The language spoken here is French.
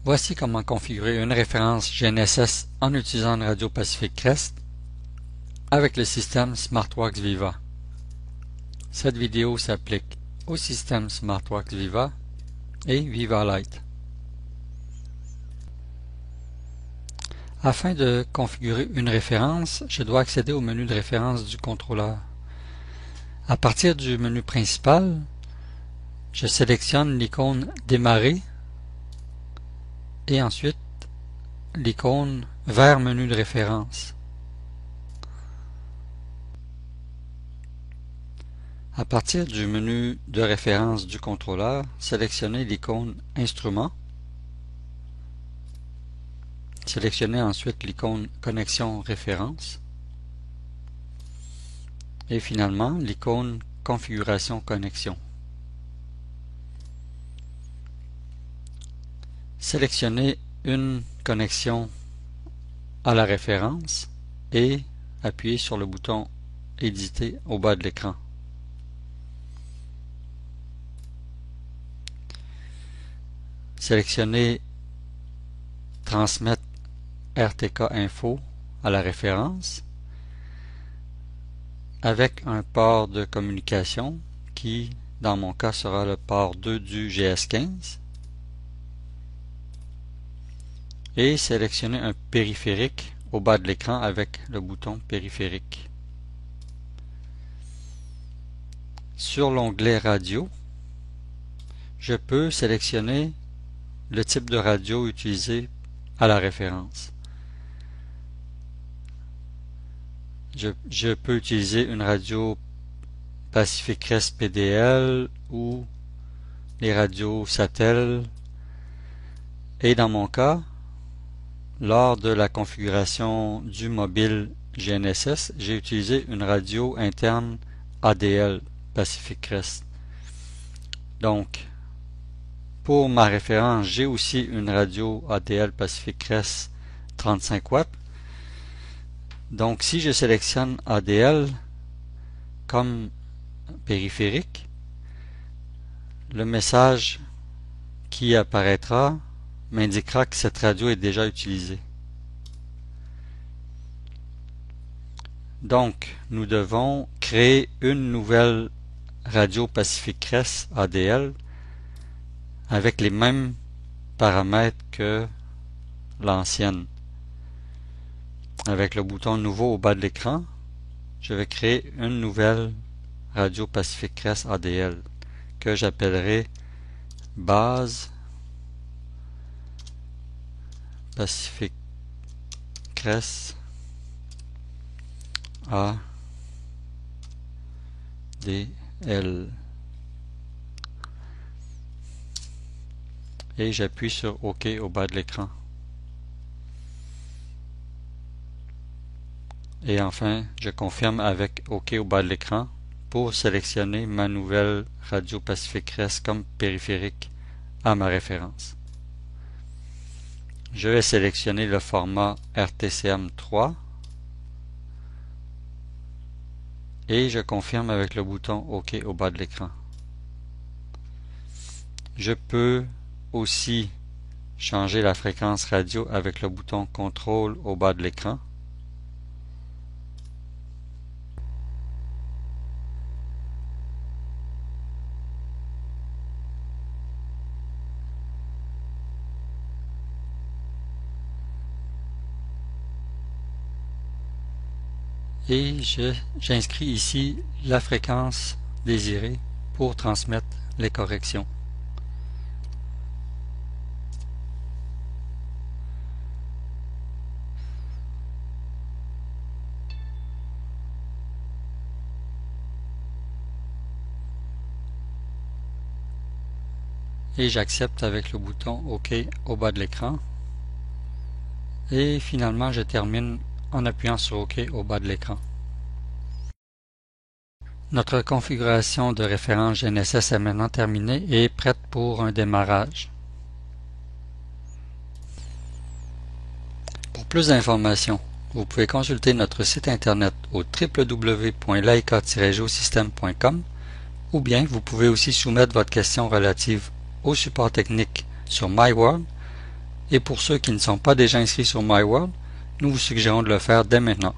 Voici comment configurer une référence GNSS en utilisant une radio Pacific Crest avec le système SmartWorks Viva. Cette vidéo s'applique au système SmartWorks Viva et Viva Lite. Afin de configurer une référence, je dois accéder au menu de référence du contrôleur. À partir du menu principal, je sélectionne l'icône Démarrer et ensuite l'icône vers menu de référence. À partir du menu de référence du contrôleur, sélectionnez l'icône Instruments. Sélectionnez ensuite l'icône Connexion référence. Et finalement, l'icône Configuration connexion. Sélectionnez une connexion à la référence et appuyez sur le bouton Éditer au bas de l'écran. Sélectionnez Transmettre RTK Info à la référence avec un port de communication qui, dans mon cas, sera le port 2 du GS15 et sélectionnez un périphérique au bas de l'écran avec le bouton périphérique. Sur l'onglet Radio, je peux sélectionner le type de radio utilisé à la référence. Je peux utiliser une radio Pacific Crest PDL ou les radios Satell. Et dans mon cas, lors de la configuration du mobile GNSS, j'ai utilisé une radio interne ADL Pacific Crest. Donc, pour ma référence, j'ai aussi une radio ADL Pacific Crest 35 watts. Donc, si je sélectionne ADL comme périphérique, le message qui apparaîtra m'indiquera que cette radio est déjà utilisée. Donc, nous devons créer une nouvelle radio Pacific Crest ADL avec les mêmes paramètres que l'ancienne. Avec le bouton Nouveau au bas de l'écran, je vais créer une nouvelle radio Pacific Crest ADL que j'appellerai base Pacific Crest ADL. Et j'appuie sur OK au bas de l'écran. Et enfin, je confirme avec OK au bas de l'écran pour sélectionner ma nouvelle radio Pacific Crest comme périphérique à ma référence. Je vais sélectionner le format RTCM3 et je confirme avec le bouton OK au bas de l'écran. Je peux aussi changer la fréquence radio avec le bouton Contrôle au bas de l'écran. Et j'inscris ici la fréquence désirée pour transmettre les corrections. Et j'accepte avec le bouton OK au bas de l'écran. Et finalement, je termine en appuyant sur OK au bas de l'écran. Notre configuration de référence GNSS est maintenant terminée et est prête pour un démarrage. Pour plus d'informations, vous pouvez consulter notre site internet au www.laika-geosystem.com ou bien vous pouvez aussi soumettre votre question relative au support technique sur MyWorld Et pour ceux qui ne sont pas déjà inscrits sur MyWorld, nous vous suggérons de le faire dès maintenant.